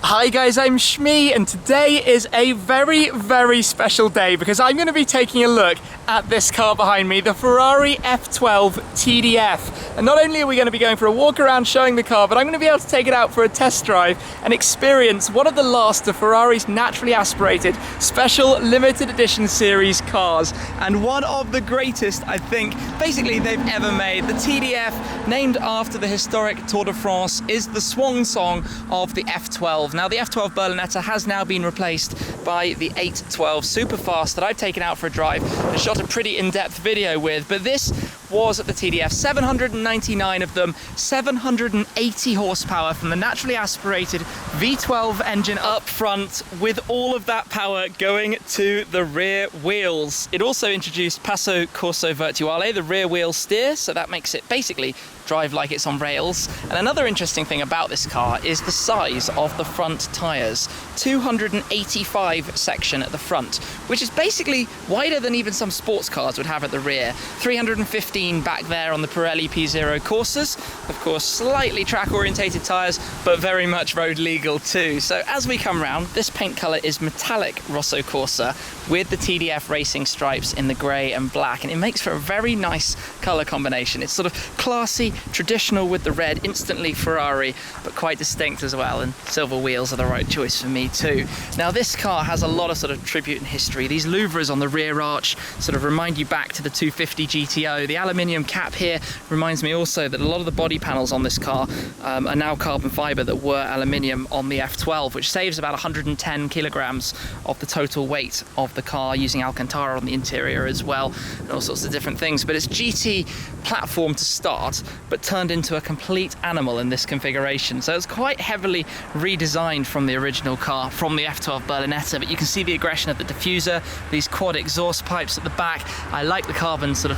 Hi guys, I'm Shmee, and today is a very, very special day because I'm going to be taking a look at this car behind me, the Ferrari F12 TDF. And not only are we going to be going for a walk around showing the car, but I'm going to be able to take it out for a test drive and experience one of the last of Ferrari's naturally aspirated special limited edition series cars, and one of the greatest, I think, basically they've ever made. The TDF, named after the historic Tour de France, is the swan song of the F12. Now, the F12 Berlinetta has now been replaced by the 812 Superfast that I've taken out for a drive and shot a pretty in-depth video with, but this was the TDF. 799 of them, 780 horsepower from the naturally aspirated V12 engine up front, with all of that power going to the rear wheels. It also introduced Passo Corso Virtuale, the rear wheel steer, so that makes it basically drive like it's on rails. And another interesting thing about this car is the size of the front tyres. 285 section at the front, which is basically wider than even some sports cars would have at the rear. 315 back there on the Pirelli P0 Corsas. Of course, slightly track orientated tyres, but very much road legal too. So as we come round, this paint colour is metallic Rosso Corsa with the TDF racing stripes in the grey and black, and it makes for a very nice colour combination. It's sort of classy, traditional with the red, instantly Ferrari, but quite distinct as well, and silver wheels are the right choice for me too. Now, this car has a lot of sort of tribute and history. These louvres on the rear arch sort of remind you back to the 250 GTO. The aluminium cap here reminds me also that a lot of the body panels on this car are now carbon fibre that were aluminium on the F12, which saves about 110 kilograms of the total weight of the car, using Alcantara on the interior as well, and all sorts of different things. But it's GT platform to start, but turned into a complete animal in this configuration. So it's quite heavily redesigned from the original car, from the F12 Berlinetta, but you can see the aggression of the diffuser, these quad exhaust pipes at the back. I like the carbon sort of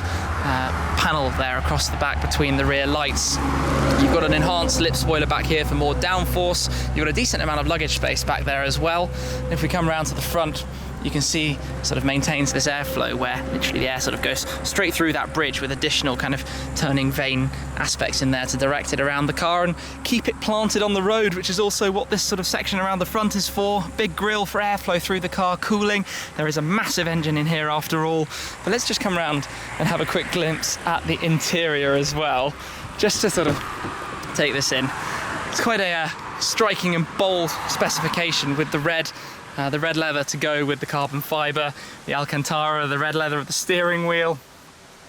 panel there across the back between the rear lights. You've got an enhanced lip spoiler back here for more downforce. You've got a decent amount of luggage space back there as well. And if we come around to the front, you can see sort of maintains this airflow where literally the air sort of goes straight through that bridge, with additional kind of turning vane aspects in there to direct it around the car and keep it planted on the road, which is also what this sort of section around the front is for. Big grille for airflow through the car, cooling. There is a massive engine in here after all. But let's just come around and have a quick glimpse at the interior as well, just to sort of take this in. It's quite a striking and bold specification, with the red leather to go with the carbon fibre, the Alcantara, the red leather of the steering wheel.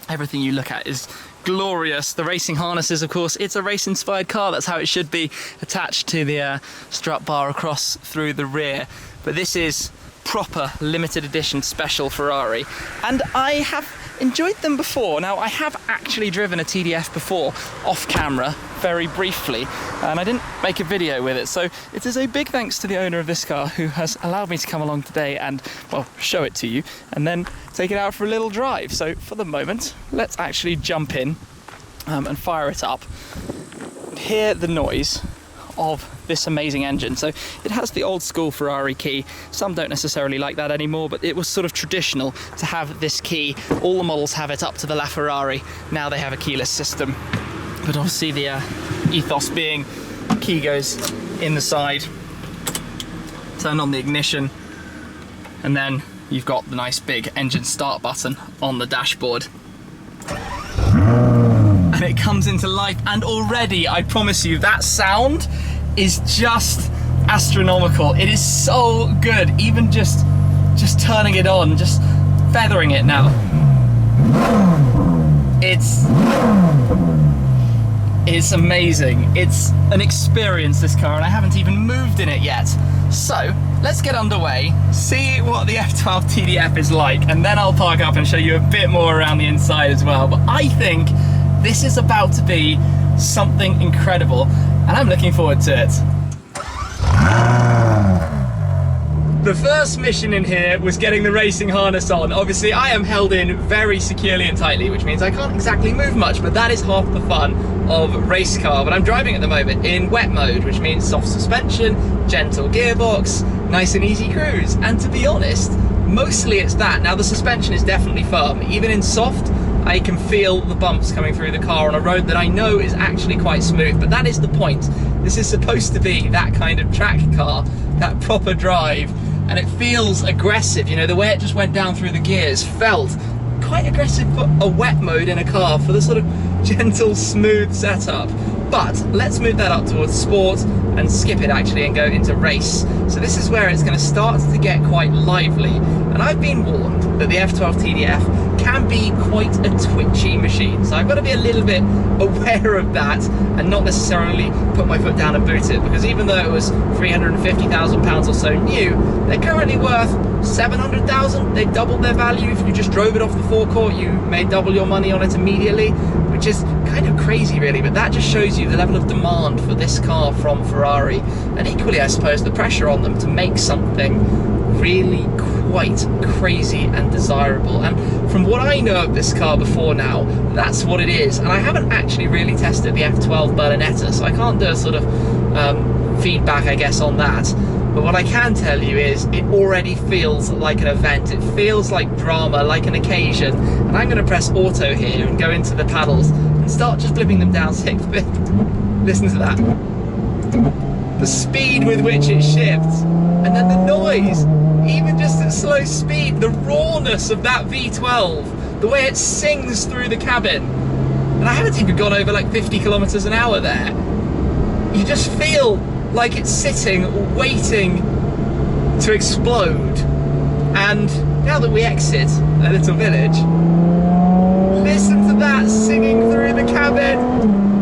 Everything you look at is glorious. The racing harnesses, of course, it's a race-inspired car. That's how it should be, attached to the strut bar across through the rear. But this is proper limited edition special Ferrari, and I have enjoyed them before. Now, I have actually driven a TDF before off camera, very briefly, and I didn't make a video with it, so it is a big thanks to the owner of this car who has allowed me to come along today and, well, show it to you and then take it out for a little drive. So for the moment, let's actually jump in and fire it up. Hear the noise of this amazing engine. So it has the old school Ferrari key. Some don't necessarily like that anymore, but it was sort of traditional to have this key. All the models have it up to the LaFerrari. Now they have a keyless system, but obviously the ethos being key goes in the side, turn on the ignition, and then you've got the nice big engine start button on the dashboard. And it comes into life, and already, I promise you, that sound is just astronomical. It is so good, even just turning it on, just feathering it now. It's amazing. It's an experience, this car, and I haven't even moved in it yet. So let's get underway, see what the F12 TDF is like, and then I'll park up and show you a bit more around the inside as well. But I think this is about to be something incredible, and I'm looking forward to it. The first mission in here was getting the racing harness on. Obviously, I am held in very securely and tightly, which means I can't exactly move much, but that is half the fun of a race car. But I'm driving at the moment in wet mode, which means soft suspension, gentle gearbox, nice and easy cruise. And to be honest, mostly it's that. Now, the suspension is definitely firm. Even in soft, I can feel the bumps coming through the car on a road that I know is actually quite smooth, but that is the point. This is supposed to be that kind of track car, that proper drive, and it feels aggressive. You know, the way it just went down through the gears felt quite aggressive for a wet mode in a car, for the sort of gentle, smooth setup. But let's move that up towards sport and skip it actually and go into race. So this is where it's going to start to get quite lively. And I've been warned that the F12 TDF can be quite a twitchy machine. So I've got to be a little bit aware of that and not necessarily put my foot down and boot it, because even though it was £350,000 or so new, they're currently worth 700,000. They doubled their value. If you just drove it off the forecourt, you made double your money on it immediately, which is kind of crazy really, but that just shows you the level of demand for this car from Ferrari, and equally I suppose the pressure on them to make something really quite crazy and desirable. And from what I know of this car before now, that's what it is. And I haven't actually really tested the F12 Berlinetta, so I can't do a sort of feedback I guess on that. But what I can tell you is it already feels like an event. It feels like drama, like an occasion. And I'm going to press auto here and go into the paddles and start just flipping them down 6th bit. Listen to that. The speed with which it shifts. And then the noise, even just at slow speed, the rawness of that V12, the way it sings through the cabin. And I haven't even gone over like 50 kilometers an hour there. You just feel like it's sitting, waiting to explode. And now that we exit a little village, listen to that singing through the cabin.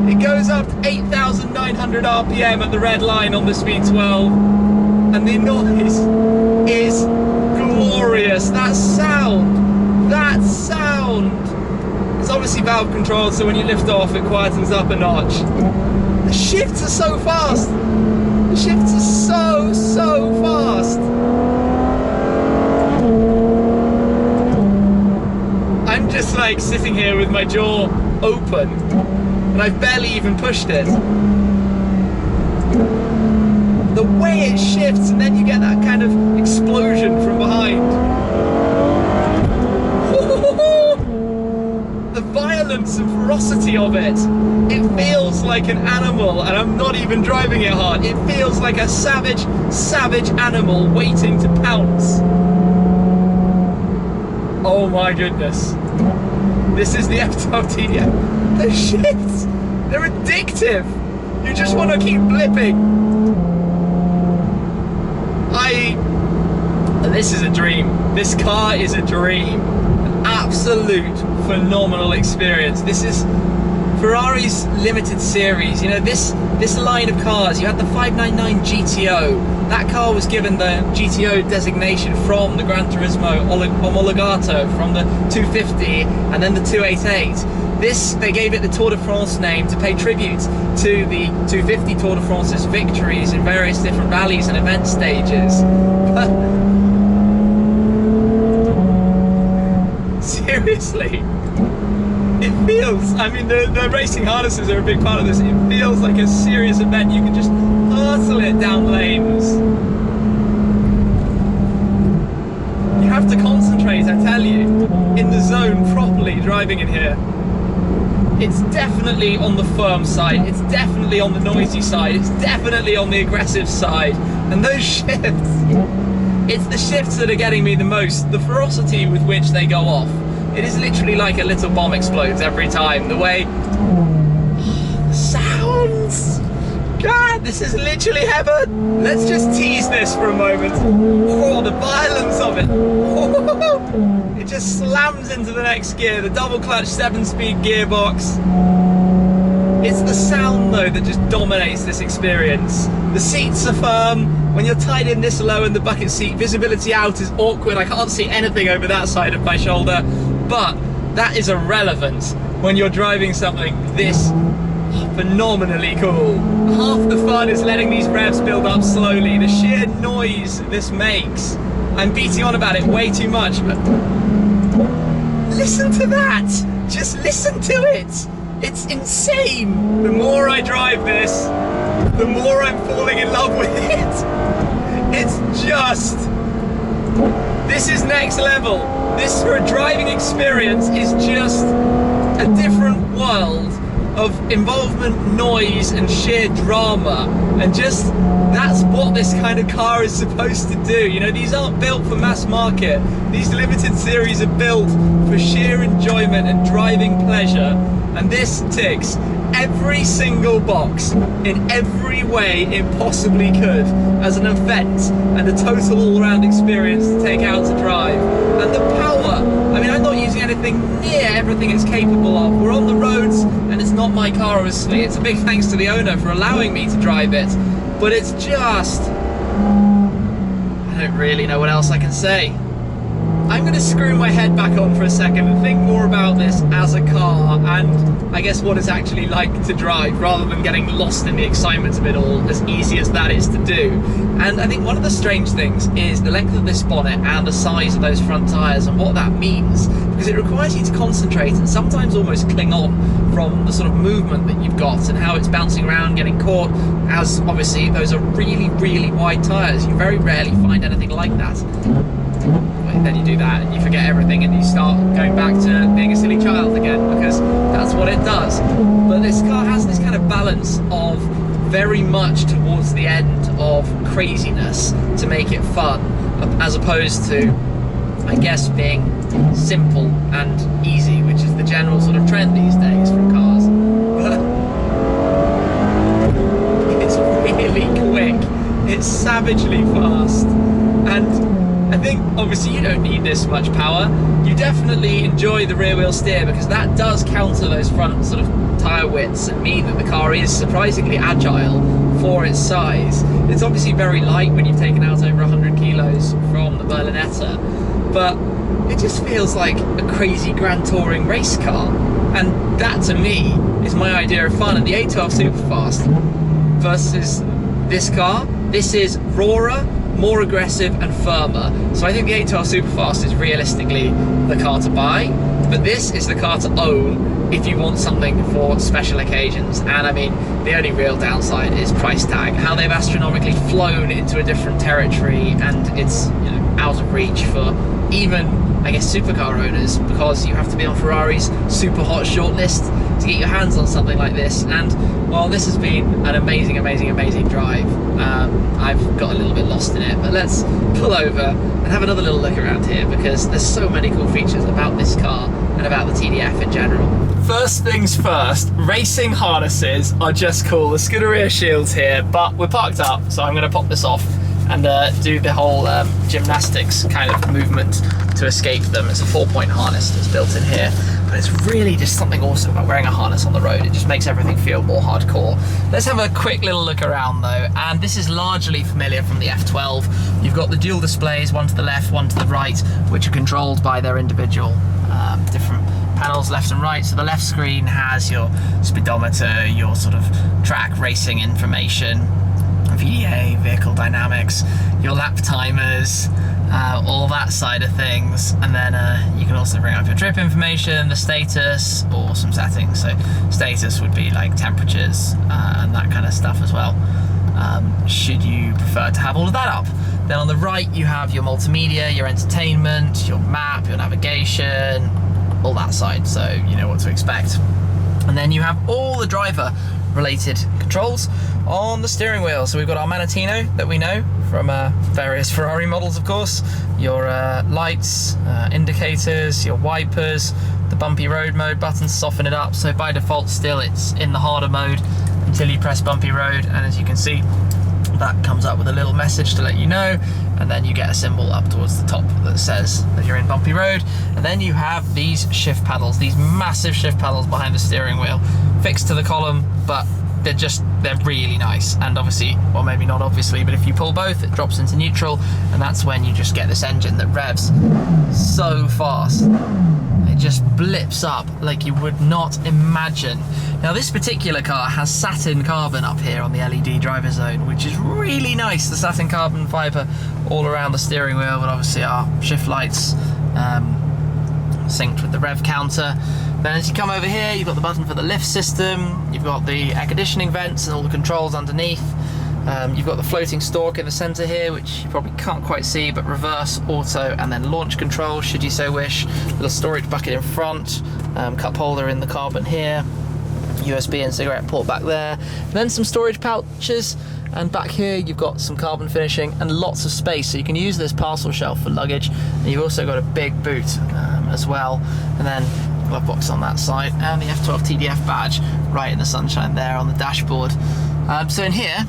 It goes up to 8,900 RPM at the red line on the V12, and the noise is glorious. That sound, it's obviously valve controlled, so when you lift off it quietens up a notch. The shifts are so fast. The shifts are so fast. I'm just like sitting here with my jaw open, and I've barely even pushed it. The way it shifts, and then you get that kind of explosion from behind. The violence and ferocity of it. It feels like an animal, and I'm not even driving it hard. It feels like a savage animal waiting to pounce. Oh my goodness. This is the F12 TDF. The shifts, they're addictive. You just want to keep blipping. This is a dream. This car is a dream. An absolute phenomenal experience. This is Ferrari's limited series. You know, this line of cars, you had the 599 GTO. That car was given the GTO designation from the Gran Turismo Omologato, from the 250 and then the 288. This, they gave it the Tour de France name to pay tribute to the 250 Tour de France's victories in various different rallies and event stages. Seriously, it feels, I mean, the racing harnesses are a big part of this. It feels like a serious event. You can just hustle it down lanes. You have to concentrate, I tell you, in the zone properly driving in here. It's definitely on the firm side, it's definitely on the noisy side, it's definitely on the aggressive side. And those shifts, it's the shifts that are getting me the most, the ferocity with which they go off. It is literally like a little bomb explodes every time. The way, the sounds, God, this is literally heaven. Let's just tease this for a moment. Oh, the violence of it. Oh, it just slams into the next gear, the double clutch 7-speed gearbox. It's the sound though that just dominates this experience. The seats are firm. When you're tied in this low in the bucket seat, visibility out is awkward. I can't see anything over that side of my shoulder, but that is irrelevant when you're driving something this phenomenally cool. Half the fun is letting these revs build up slowly, the sheer noise this makes. I'm beating on about it way too much, but listen to that! Just listen to it! It's insane! The more I drive this, the more I'm falling in love with it. It's just, this is next level. This for a driving experience is just a different world of involvement, noise and sheer drama, and just that's what this kind of car is supposed to do. You know, these aren't built for mass market. These limited series are built for sheer enjoyment and driving pleasure, and this ticks every single box in every way it possibly could as an event and a total all-round experience to take out to drive. And the power, I mean, I'm not using anything near everything it's capable of. We're on the roads and it's not my car, obviously. It's a big thanks to the owner for allowing me to drive it, but it's just, I don't really know what else I can say. I'm going to screw my head back on for a second and think more about this as a car, and I guess what it's actually like to drive, rather than getting lost in the excitement of it all, as easy as that is to do. And I think one of the strange things is the length of this bonnet and the size of those front tyres and what that means, because it requires you to concentrate and sometimes almost cling on from the sort of movement that you've got and how it's bouncing around, getting caught, as obviously those are really, really wide tyres. You very rarely find anything like that. Then you do that and you forget everything and you start going back to being a silly child again, because that's what it does. But this car has this kind of balance of very much towards the end of craziness to make it fun, as opposed to, I guess, being simple and easy, which is the general sort of trend these days from cars. But it's really quick, it's savagely fast, and I think obviously you don't need this much power. You definitely enjoy the rear wheel steer, because that does counter those front sort of tyre widths and mean that the car is surprisingly agile for its size. It's obviously very light when you've taken out over 100 kilos from the Berlinetta, but it just feels like a crazy grand touring race car, and that to me is my idea of fun. And the A12 Superfast versus this car, this is rawer, more aggressive and firmer. So I think the A12 Superfast is realistically the car to buy, but this is the car to own if you want something for special occasions. And I mean, the only real downside is price tag, how they've astronomically flown into a different territory, and it's, you know, out of reach for even, I guess, supercar owners, because you have to be on Ferrari's super hot shortlist to get your hands on something like this. And while this has been an amazing, amazing, amazing drive, I've got a little bit lost in it. But let's pull over and have another little look around here, because there's so many cool features about this car and about the TDF in general. First things first, racing harnesses are just cool. The Scuderia shield's here, but we're parked up, so I'm going to pop this off and do the whole gymnastics kind of movement to escape them. It's a 4-point harness that's built in here, but it's really just something awesome about wearing a harness on the road. It just makes everything feel more hardcore. Let's have a quick little look around though, and this is largely familiar from the F12. You've got the dual displays, one to the left, one to the right, which are controlled by their individual different panels, left and right. So the left screen has your speedometer, your sort of track racing information, VDA, vehicle dynamics, your lap timers, all that side of things. And then you can also bring up your trip information, the status, or some settings. So status would be like temperatures and that kind of stuff as well, should you prefer to have all of that up. Then on the right you have your multimedia, your entertainment, your map, your navigation, all that side, so you know what to expect. And then you have all the driver related controls on the steering wheel. So we've got our Manettino that we know from various Ferrari models, of course, your lights, indicators, your wipers, the bumpy road mode button to soften it up. So by default still it's in the harder mode until you press bumpy road, and as you can see that comes up with a little message to let you know, and then you get a symbol up towards the top that says that you're in bumpy road. And then you have these shift paddles, these massive shift paddles behind the steering wheel, fixed to the column, but they're really nice. And obviously, well, maybe not obviously, but if you pull both, it drops into neutral, and that's when you just get this engine that revs so fast. It just blips up like you would not imagine. Now this particular car has satin carbon up here on the LED driver zone, which is really nice. The satin carbon fibre all around the steering wheel, but obviously our shift lights synced with the rev counter. Then as you come over here, you've got the button for the lift system, you've got the air conditioning vents and all the controls underneath. You've got the floating stalk in the center here, which you probably can't quite see, but reverse, auto, and then launch control should you so wish. Little storage bucket in front, cup holder in the carbon here, USB and cigarette port back there, and then some storage pouches, and back here you've got some carbon finishing and lots of space, so you can use this parcel shelf for luggage, and you've also got a big boot as well, and then glove box on that side, and the F12 TDF badge right in the sunshine there on the dashboard. So in here,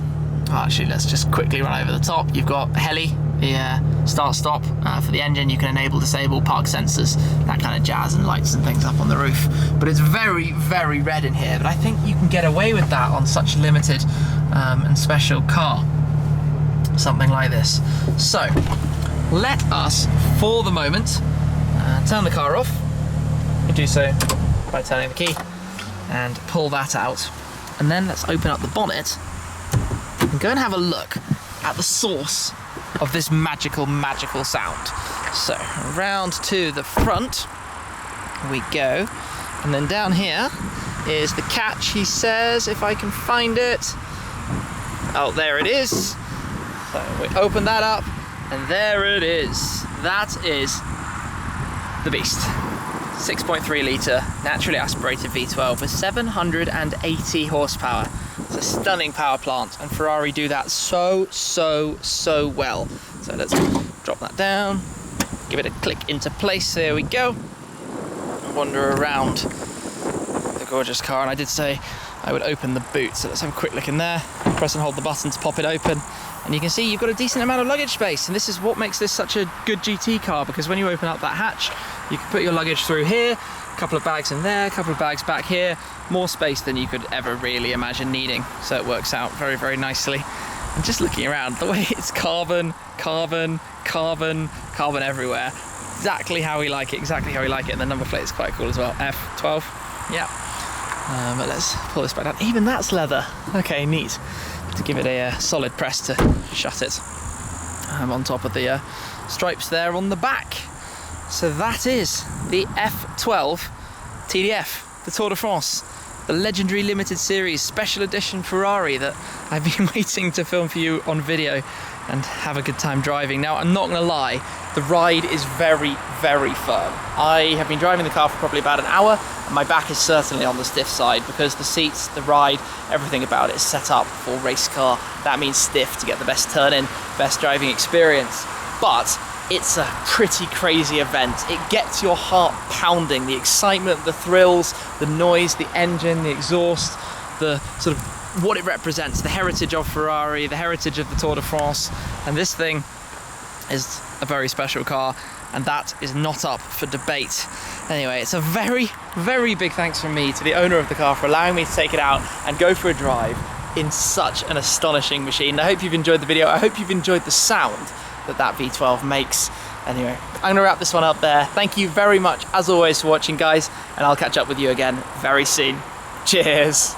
actually let's just quickly run over the top. You've got a heli, the start-stop for the engine. You can enable, disable park sensors, that kind of jazz, and lights and things up on the roof. But it's very, very red in here, but I think you can get away with that on such a limited and special car, something like this. So let us, for the moment, turn the car off. You do so by turning the key and pull that out, and then let's open up the bonnet and go and have a look at the source of this magical sound. So around to the front we go, and then down here is the catch, he says, if I can find it. Oh, there it is. So we open that up, and there it is. That is the beast. 6.3 litre naturally aspirated V12 with 780 horsepower. It's a stunning power plant, and Ferrari do that so well. So let's drop that down, give it a click into place. There we go. Wander around the gorgeous car, and I did say I would open the boot, so let's have a quick look in there. Press and hold the button to pop it open, and you can see you've got a decent amount of luggage space, and this is what makes this such a good GT car, because when you open up that hatch, you can put your luggage through here, a couple of bags in there, a couple of bags back here, more space than you could ever really imagine needing. So it works out very, very nicely. And just looking around, the way it's carbon everywhere. Exactly how we like it, And the number plate is quite cool as well. F12, yeah. But let's pull this back down. Even that's leather. Okay, neat. To give it a solid press to shut it. On top of the stripes there on the back. So that is the F12 TDF, the Tour de France, the legendary limited series special edition Ferrari that I've been waiting to film for you on video and have a good time driving. Now, I'm not gonna lie, the ride is very, very firm. I have been driving the car for probably about an hour, and my back is certainly on the stiff side because the seats, the ride, everything about it is set up for race car. That means stiff to get the best turn-in, best driving experience. But it's a pretty crazy event. It gets your heart pounding. The excitement, the thrills, the noise, the engine, the exhaust, the sort of what it represents, the heritage of Ferrari, the heritage of the Tour de France. And this thing is a very special car, and that is not up for debate. Anyway, it's a very, very big thanks from me to the owner of the car for allowing me to take it out and go for a drive in such an astonishing machine. I hope you've enjoyed the video. I hope you've enjoyed the sound that V12 makes. Anyway, I'm gonna wrap this one up there. Thank you very much, as always, for watching, guys, and I'll catch up with you again very soon. Cheers.